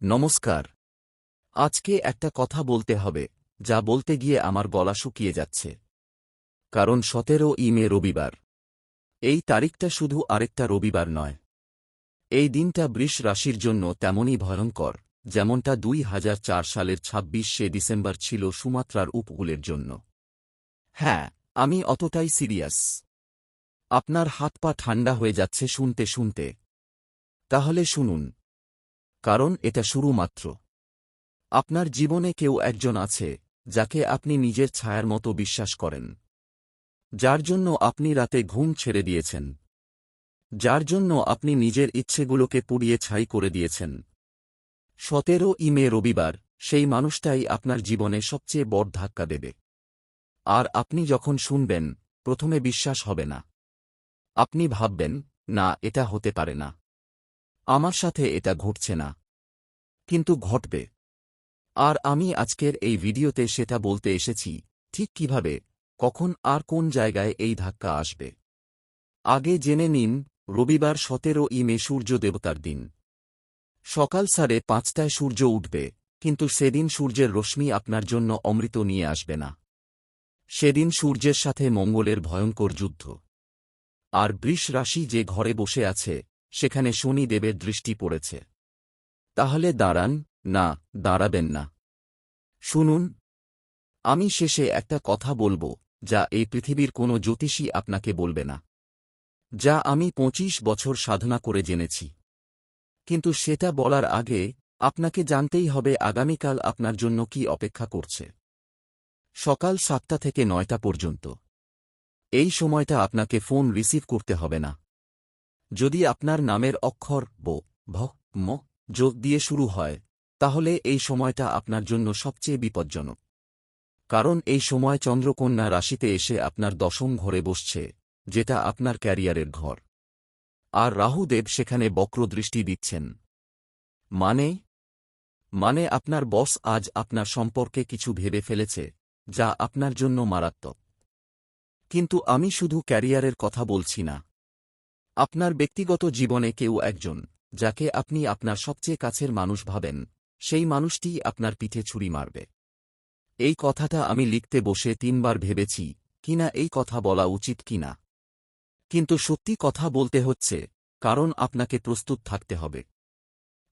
নমস্কার। আজকে একটা কথা বলতে হবে, যা বলতে গিয়ে আমার গলা শুকিয়ে যাচ্ছে। কারণ 17 মে রবিবার। এই তারিখটা শুধু আরেকটা রবিবার নয়। এই দিনটা বৃষ রাশির জন্য তেমনই ভয়ঙ্কর, যেমনটা 2004 সালের 26শে ডিসেম্বর ছিল সুমাত্রার উপকূলের জন্য। হ্যাঁ, আমি অতটাই সিরিয়াস। আপনার হাত পা ঠান্ডা হয়ে যাচ্ছে শুনতে শুনতে। তাহলে শুনুন। কারণ এটা শুরু মাত্র। আপনার জীবনে কেউ একজন আছে, যাকে আপনি নিজের ছায়ার মতো বিশ্বাস করেন। যার জন্য আপনি রাতে ঘুম ছেড়ে দিয়েছেন। যার জন্য আপনি নিজের ইচ্ছেগুলোকে পুড়িয়ে ছাই করে দিয়েছেন। 17 মে রবিবার, সেই মানুষটাই আপনার জীবনে সবচেয়ে বড় ধাক্কা দেবে। আর আপনি যখন শুনবেন, প্রথমে বিশ্বাস হবে না। আপনি ভাববেন, না, এটা হতে পারে না। আমার সাথে এটা ঘটছে না। কিন্তু ঘটবে। আর আমি আজকের এই ভিডিওতে সেটা বলতে এসেছি, ঠিক কিভাবে, কখন আর কোন জায়গায় এই ধাক্কা আসবে। আগে জেনে নিন, রবিবার 17 মে সূর্য দেবতার দিন। সকাল 5:30টায় সূর্য উঠবে, কিন্তু সেদিন সূর্যের রশ্মি আপনার জন্য অমৃত নিয়ে আসবে না। সেদিন সূর্যের সাথে মঙ্গলের ভয়ঙ্কর যুদ্ধ। আর বৃষ রাশি যে ঘরে বসে আছে, সেখানে শনি দেবের দৃষ্টি পড়েছে। তাহলে দাঁড়ান, না, দাঁড়াবেন না। শুনুন। আমি শেষে একটা কথা বলবো, যা এই পৃথিবীর কোনো জ্যোতিষী আপনাকে বলবে না। যা আমি 25 বছর সাধনা করে জেনেছি। কিন্তু সেটা বলার আগে আপনাকে জানতেই হবে আগামীকাল আপনার জন্য কি অপেক্ষা করছে। সকাল 7টা থেকে 9টা পর্যন্ত। এই সময়টা আপনাকে ফোন রিসিভ করতে হবে না। যদি আপনার নামের অক্ষর ব, ভ, ম, যোগ দিয়ে শুরু হয়, তাহলে এই সময়টা আপনার জন্য সবচেয়ে বিপজ্জনক। কারণ এই সময় চন্দ্রকন্যা রাশিতে এসে আপনার 10ম ঘরে বসছে, যেটা আপনার ক্যারিয়ারের ঘর। আর রাহুদেব সেখানে বক্রদৃষ্টি দিচ্ছেন। মানে আপনার বস আজ আপনার সম্পর্কে কিছু ভেবে ফেলেছে, যা আপনার জন্য মারাত্মক। কিন্তু আমি শুধু ক্যারিয়ারের কথা বলছি না। আপনার ব্যক্তিগত জীবনে কেউ একজন, যাকে আপনি আপনার সবচেয়ে কাছের মানুষ ভাবেন, সেই মানুষটিই আপনার পিঠে ছুরি মারবে। এই কথাটা আমি লিখতে বসে 3বার ভেবেছি, কিনা এই কথা বলা উচিত কিনা। কিন্তু সত্যি কথা বলতে হচ্ছে, কারণ আপনাকে প্রস্তুত থাকতে হবে।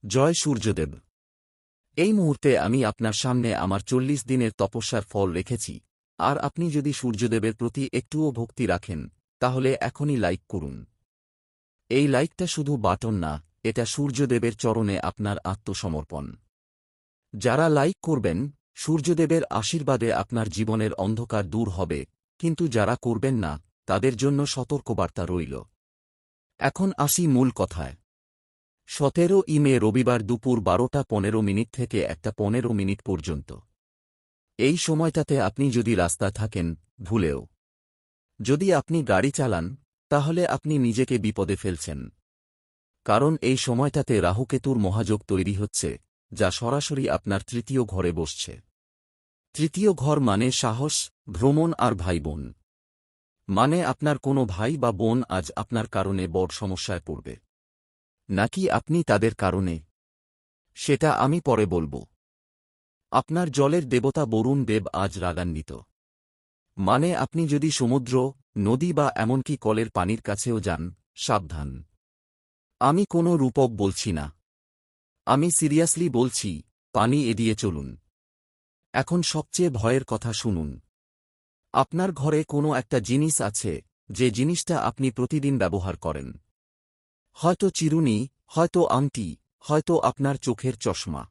জয় সূর্যদেব। এই মুহূর্তে আমি আপনার সামনে আমার 40 দিনের তপস্যার ফল রেখেছি। আর আপনি যদি সূর্যদেবের প্রতি একটুও ভক্তি রাখেন, তাহলে এখনই লাইক করুন। এই লাইকটা শুধু বাটন না, এটা সূর্যদেবের চরণে আপনার আত্মসমর্পণ। যারা লাইক করবেন, সূর্যদেবের আশীর্বাদে আপনার জীবনের অন্ধকার দূর হবে, কিন্তু যারা করবেন না, তাদের জন্য সতর্কবার্তা রইল। এখন আসি মূল কথায়। 17 মে রবিবার দুপুর 12টা 15 থেকে 1টা 15 পর্যন্ত। এই সময়টাতে আপনি যদি রাস্তায় থাকেন, ভুলেও যদি আপনি গাড়ি চালান, তাহলে আপনি নিজেকে বিপদে ফেলছেন। কারণ এই সময়টাতে রাহুকেতুর মহাযোগ তৈরি হচ্ছে, যা সরাসরি আপনার 3য় ঘরে বসছে। 3য় ঘর মানে সাহস, ভ্রমণ আর ভাইবোন। মানে আপনার কোনো ভাই বা বোন আজ আপনার কারণে বড় সমস্যায় পড়বে। নাকি আপনি তাদের কারণে, সেটা আমি পরে বলবো। আপনার জলের দেবতা বরুণ দেব আজ রাগান্বিত। মানে আপনি যদি সমুদ্র, নদী বা এমনকি কলের পানির কাছেও যান, সাবধান। আমি কোনো রূপক বলছি না। আমি সিরিয়াসলি বলছি, পানি এড়িয়ে চলুন। এখন সবচেয়ে ভয়ের কথা শুনুন। আপনার ঘরে কোনো একটা জিনিস আছে, যে জিনিসটা আপনি প্রতিদিন ব্যবহার করেন। হয়তো চিরুনি, হয়তো আংটি, হয়তো আপনার চোখের চশমা।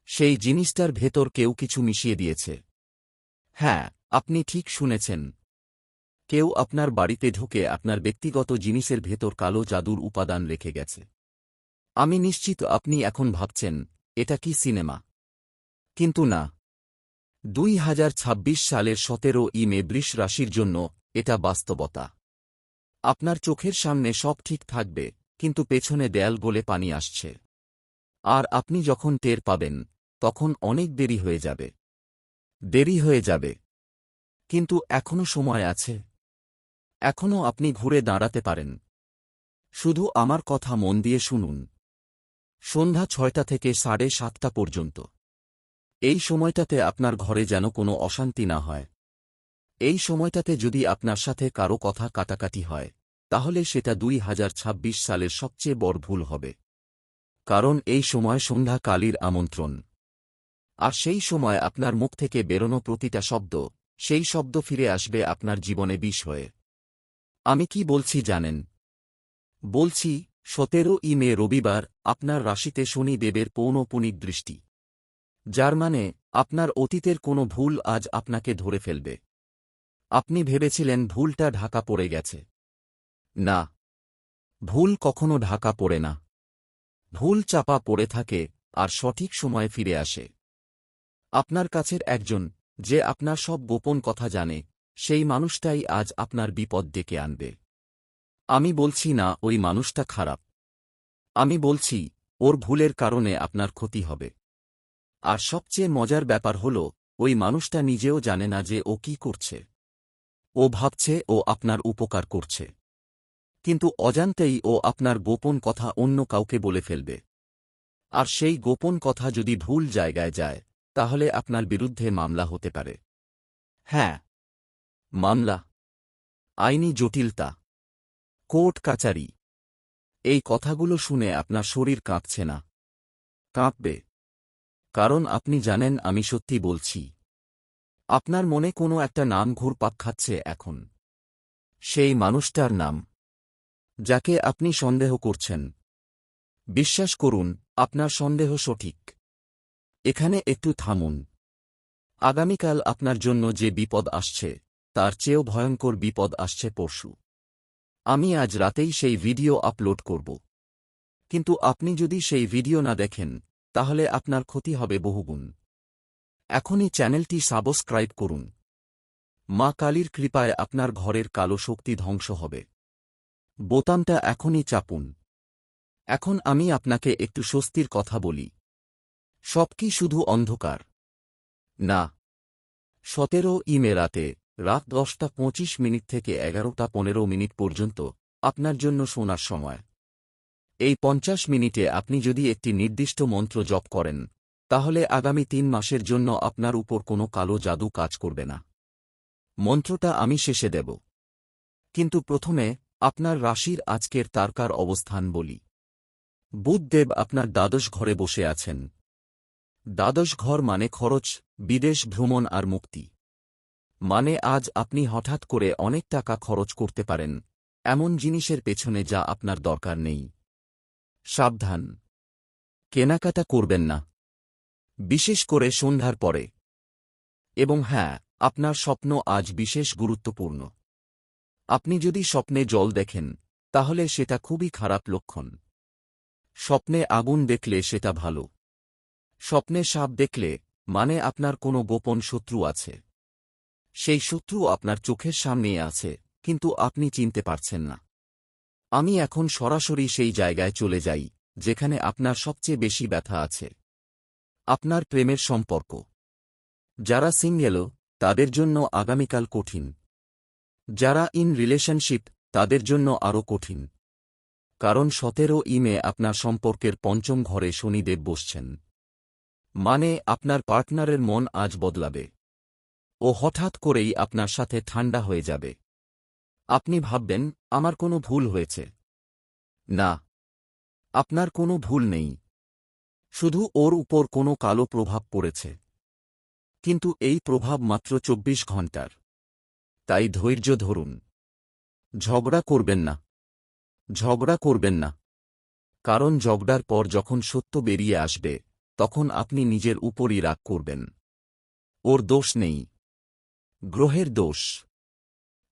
সেই জিনিসটার ভেতর কেউ কিছু মিশিয়ে দিয়েছে। হ্যাঁ, আপনি ঠিক শুনেছেন। কেউ আপনার বাড়িতে ঢুকে আপনার ব্যক্তিগত জিনিসের ভেতর কালো জাদুর উপাদান রেখে গেছে। আমি নিশ্চিত আপনি এখন ভাবছেন, এটা কি সিনেমা? কিন্তু না। 2026 সালের 17 মে বৃষ রাশির জন্য এটা বাস্তবতা। আপনার চোখের সামনে সব ঠিক থাকবে, কিন্তু পেছনে দেয়াল গলে পানি আসছে। আর আপনি যখন টের পাবেন, তখন অনেক দেরি হয়ে যাবে। দেরি হয়ে যাবে। কিন্তু এখনো সময় আছে। এখনো আপনি ঘুরে দাঁড়াতে পারেন। শুধু আমার কথা মন দিয়ে শুনুন। সন্ধ্যা 6টা থেকে 7:30 পর্যন্ত। এই সময়টাতে আপনার ঘরে যেন কোনো অশান্তি না হয়। এই সময়টাতে যদি আপনার সাথে কারো কথা কাটাকাটি হয়, তাহলে সেটা 2026 সালের সবচেয়ে বড় ভুল হবে। কারণ এই সময় সন্ধ্যা কালীর আমন্ত্রণ। আর সেই সময় আপনার মুখ থেকে বেরোনো প্রতিটা শব্দ, সেই শব্দ ফিরে আসবে আপনার জীবনে বিষ হয়ে। আমি কি বলছি জানেন? বলছি 17ই মে রবিবার আপনার রাশিতে শনি দেবের পৌনঃপুনিক দৃষ্টি। যার মানে আপনার অতীতের কোনো ভুল আজ আপনাকে ধরে ফেলবে। আপনি ভেবেছিলেন ভুলটা ঢাকা পড়ে গেছে। না, ভুল কখনো ঢাকা পড়ে না। ভুল চাপা পড়ে থাকে আর সঠিক সময়ে ফিরে আসে। আপনার কাছের একজন, যে আপনার সব গোপন কথা জানে, সেই মানুষটাই আজ আপনার বিপদ ডেকে আনবে। আমি বলছি না ওই মানুষটা খারাপ। আমি বলছি ওর ভুলের কারণে আপনার ক্ষতি হবে। আর সবচেয়ে মজার ব্যাপার হল, ওই মানুষটা নিজেও জানে না যে ও কি করছে। ও ভাবছে ও আপনার উপকার করছে, কিন্তু অজান্তেই ও আপনার গোপন কথা অন্য কাউকে বলে ফেলবে। আর সেই গোপন কথা যদি ভুল জায়গায় যায়, তাহলে আপনার বিরুদ্ধে মামলা হতে পারে। হ্যাঁ, মামলা, আইনি জটিলতা, কোর্ট কাচারি। এই কথাগুলো শুনে আপনার শরীর কাঁপছে না? কাঁপবে। কারণ আপনি জানেন আমি সত্যি বলছি। আপনার মনে কোনো একটা নাম ঘুরপাক খাচ্ছে এখন। সেই মানুষটার নাম, যাকে আপনি সন্দেহ করছেন। বিশ্বাস করুন, আপনার সন্দেহ সঠিক। এখানে একটু থামুন। আগামীকাল আপনার জন্য যে বিপদ আসছে, তার চেয়েও ভয়ঙ্কর বিপদ আসছে পরশু। আমি আজ রাতেই সেই ভিডিও আপলোড করব। কিন্তু আপনি যদি সেই ভিডিও না দেখেন, তাহলে আপনার ক্ষতি হবে বহুগুণ। এখনই চ্যানেলটি সাবস্ক্রাইব করুন। মা কালীর কৃপায় আপনার ঘরের কালো শক্তি ধ্বংস হবে। বোতামটা এখনই চাপুন। এখন আমি আপনাকে একটু স্বস্তির কথা বলি। সব কি শুধু অন্ধকার? না। 17ই মে রাত 10:25 থেকে 11:15 পর্যন্ত আপনার জন্য শোনার সময়। এই 50 মিনিটে আপনি যদি একটি নির্দিষ্ট মন্ত্র জপ করেন, তাহলে আগামী 3 মাসের জন্য আপনার উপর কোনো কালো জাদু কাজ করবে না। মন্ত্রটা আমি শেষে দেব। কিন্তু প্রথমে আপনার রাশির আজকের তারকার অবস্থান বলি। বুধদেব আপনার দ্বাদশ ঘরে বসে আছেন। দ্বাদশ ঘর মানে খরচ, বিদেশ ভ্রমণ আর মুক্তি। মানে আজ আপনি হঠাৎ করে অনেক টাকা খরচ করতে পারেন, এমন জিনিসের পেছনে যা আপনার দরকার নেই। সাবধান, কেনাকাটা করবেন না, বিশেষ করে সন্ধ্যার পরে। এবং হ্যাঁ, আপনার স্বপ্ন আজ বিশেষ গুরুত্বপূর্ণ। আপনি যদি স্বপ্নে জল দেখেন, তাহলে সেটা খুবই খারাপ লক্ষণ। স্বপ্নে আগুন দেখলে সেটা ভালো। স্বপ্নে সাপ দেখলে মানে আপনার কোনো গোপন শত্রু আছে। সেই শত্রু আপনার চোখের সামনেই আছে, কিন্তু আপনি চিনতে পারছেন না। আমি এখন সরাসরি সেই জায়গায় চলে যাই, যেখানে আপনার সবচেয়ে বেশি ব্যথা আছে। আপনার প্রেমের সম্পর্ক। যারা সিঙ্গেল, তাদের জন্য আগামীকাল কঠিন। যারা ইন রিলেশনশিপ, তাদের জন্য আরও কঠিন। কারণ 17ই মে আপনার সম্পর্কের পঞ্চম ঘরে শনিদেব বসছেন। মানে আপনার পার্টনারের মন আজ বদলাবে। ও হঠাৎ করেই আপনার সাথে ঠান্ডা হয়ে যাবে। আপনি ভাববেন আমার কোনো ভুল হয়েছে। না, আপনার কোনো ভুল নেই। শুধু ওর উপর কোনো কালো প্রভাব পড়েছে। কিন্তু এই প্রভাব মাত্র 24 ঘণ্টার। তাই ধৈর্য ধরুন। ঝগড়া করবেন না। ঝগড়া করবেন না। কারণ ঝগড়ার পর যখন সত্য বেরিয়ে আসবে, তখন আপনি নিজের উপরই রাগ করবেন। ওর দোষ নেই, গ্রহের দোষ।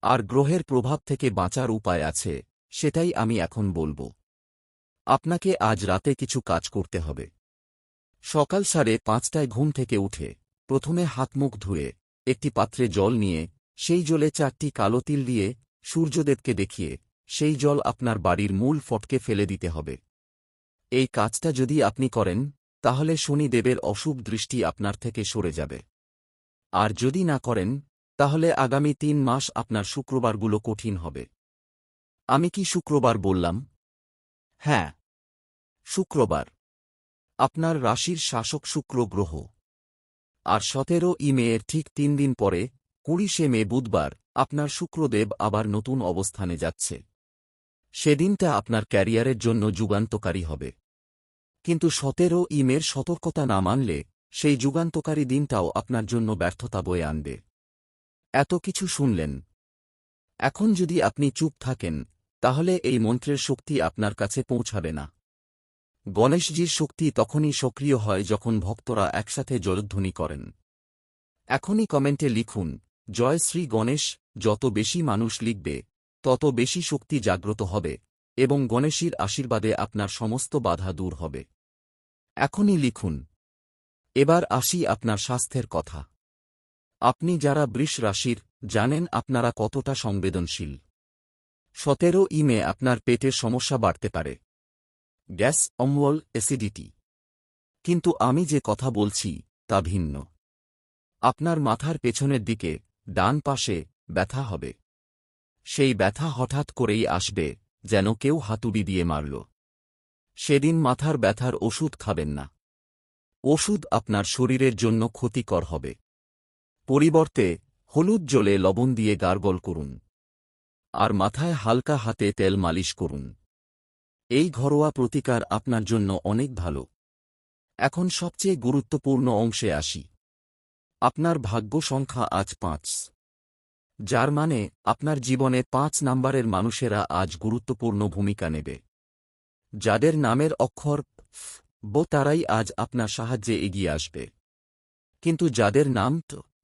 আর গ্রহের প্রভাব থেকে বাঁচার উপায় আছে, সেটাই আমি এখন বলবো। আপনাকে আজ রাতে কিছু কাজ করতে হবে। সকাল 5:30টায় ঘুম থেকে উঠে প্রথমে হাত মুখ ধুয়ে একটি পাত্রে জল নিয়ে সেই জলে 4টি কালো তিল দিয়ে সূর্যদেবকে দেখিয়ে সেই জল আপনার বাড়ির মূল ফটকে ফেলে দিতে হবে। এই কাজটা যদি আপনি করেন, তাহলে শনিদেবের অশুভ দৃষ্টি আপনার থেকে সরে যাবে। আর যদি না করেন, তাহলে আগামী 3 মাস আপনার শুক্রবারগুলো কঠিন হবে। আমি কি শুক্রবার বললাম? হ্যাঁ, শুক্রবার। আপনার রাশির শাসক শুক্র গ্রহ। আর 17 মেয়ের ঠিক 3 দিন পরে 20 মে বুধবার আপনার শুক্রদেব আবার নতুন অবস্থানে যাচ্ছে। সেদিনটা আপনার ক্যারিয়ারের জন্য যুগান্তকারী হবে। কিন্তু 17 মের সতর্কতা না মানলে সেই যুগান্তকারী দিনটাও আপনার জন্য ব্যর্থতা বয়ে আনবে। এত কিছু শুনলেন, এখন যদি আপনি চুপ থাকেন তাহলে এই মন্ত্রের শক্তি আপনার কাছে পৌঁছাবে না। গণেশজির শক্তি তখনই সক্রিয় হয় যখন ভক্তরা একসাথে জয়ধ্বনি করেন। এখনই কমেন্টে লিখুন, জয় শ্রী গণেশ। যত বেশি মানুষ লিখবে তত বেশি শক্তি জাগ্রত হবে এবং গণেশের আশীর্বাদে আপনার সমস্ত বাধা দূর হবে। এখনই লিখুন। এবার আসি আপনার স্বাস্থ্যের কথা। আপনি যারা বৃষ রাশির, জানেন আপনারা কতটা সংবেদনশীল। 17 মে আপনার পেটের সমস্যা বাড়তে পারে, গ্যাস, অম্বল, অ্যাসিডিটি। কিন্তু আমি যে কথা বলছি তা ভিন্ন। আপনার মাথার পেছনের দিকে, ডান পাশে ব্যথা হবে। সেই ব্যথা হঠাৎ করেই আসবে, যেন কেউ হাতুড়ি দিয়ে মারল। সেদিন মাথার ব্যথার ওষুধ খাবেন না। ওষুধ আপনার শরীরের জন্য ক্ষতিকর হবে। পরিবর্তে হলুদ জলে লবণ দিয়ে গার্গল করুন আর মাথায় হালকা হাতে তেল মালিশ করুন। এই ঘরোয়া প্রতিকার আপনার জন্য অনেক ভালো। এখন সবচেয়ে গুরুত্বপূর্ণ অংশে আসি। আপনার ভাগ্য সংখ্যা আজ 5, যার মানে আপনার জীবনে 5 নাম্বারের মানুষেরা আজ গুরুত্বপূর্ণ ভূমিকা নেবে। যাদের নামের অক্ষর ব তারাই আজ আপনার সাহায্যে এগিয়ে আসবে। কিন্তু যাদের নাম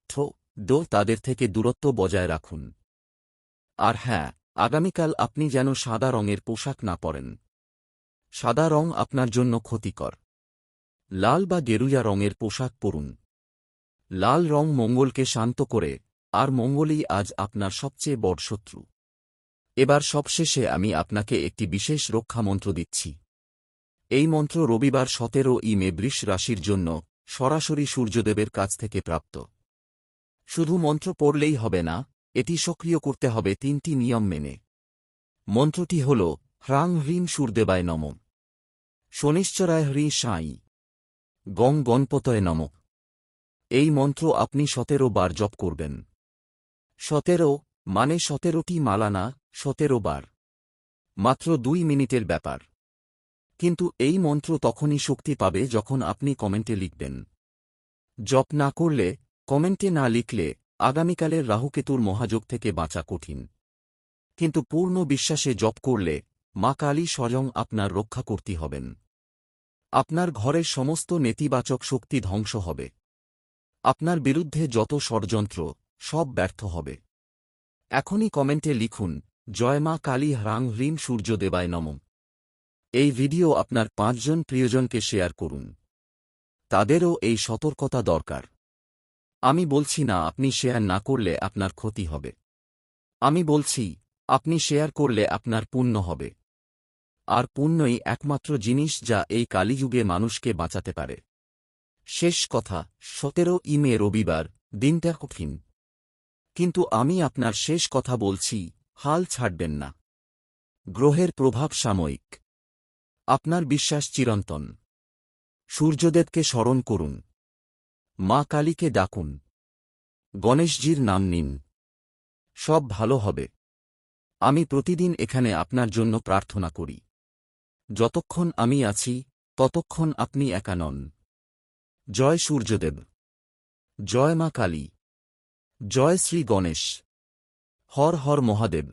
ঠ ড তাদের থেকে দূরত্ব বজায় রাখুন। আর হ্যাঁ, আগামীকাল আপনি যেন সাদা রঙের পোশাক না পরেন। সাদা রং আপনার জন্য ক্ষতিকর। লাল বা গেরুয়া রঙের পোশাক পরুন। লাল রং মঙ্গলকে শান্ত করে, আর মঙ্গলই আজ আপনার সবচেয়ে বড় শত্রু। এবার সবশেষে আমি আপনাকে একটি বিশেষ রক্ষা মন্ত্র দিচ্ছি। এই মন্ত্র রবিবার 17 মে বৃষ রাশির জন্য সরাসরি সূর্যদেবের কাছ থেকে প্রাপ্ত। শুধু মন্ত্র পড়লেই হবে না, এটি সক্রিয় করতে হবে 3টি নিয়ম মেনে। মন্ত্রটি হল হ্রাং হ্রিং সূর্যদেবায় নমঃ, শনিশ্চরায় হ্রি সাঁই, গং গণপতয়ে নমঃ। এই মন্ত্র আপনি 17 বার জপ করবেন। 17 মানে 17টি মালা না, 17 বার। মাত্র 2 মিনিটের ব্যাপার। কিন্তু এই মন্ত্র তখনই শক্তি পাবে যখন আপনি কমেন্টে লিখবেন। জপ না করলে, কমেন্টে না লিখলে আগামীকালের রাহুকেতুর মহাযোগ থেকে বাঁচা কঠিন। কিন্তু পূর্ণ বিশ্বাসে জপ করলে মা কালী স্বয়ং আপনার রক্ষা করতে হবেন। আপনার ঘরের সমস্ত নেতিবাচক শক্তি ধ্বংস হবে। আপনার বিরুদ্ধে যত ষড়যন্ত্র, সব ব্যর্থ হবে। এখনই কমেন্টে লিখুন, জয় মা কালী হ্রাং হ্রিং সূর্যদেবায় নমঃ। এই ভিডিও আপনার 5 জন প্রিয়জনকে শেয়ার করুন। তাদেরও এই সতর্কতা দরকার। আমি বলছি না আপনি শেয়ার না করলে আপনার ক্ষতি হবে। আমি বলছি, আপনি শেয়ার করলে আপনার পুণ্য হবে। আর পুণ্যই একমাত্র জিনিস যা এই কালিযুগে মানুষকে বাঁচাতে পারে। শেষ কথা, 17 মে রবিবার, দিনটা কঠিন। কিন্তু আমি আপনার শেষ কথা বলছি, হাল ছাড়বেন না। গ্রহের প্রভাব সাময়িক। আপনার বিশ্বাস চিরন্তন। সূর্যদেবকে স্মরণ করুন। মা কালীকে ডাকুন। গণেশজির নাম নিন। সব ভালো হবে। আমি প্রতিদিন এখানে আপনার জন্য প্রার্থনা করি। যতক্ষণ আমি আছি ততক্ষণ আপনি একা নন। জয় সূর্যদেব। জয় মা কালী। জয় শ্রী গণেশ। হর হর মহাদেব।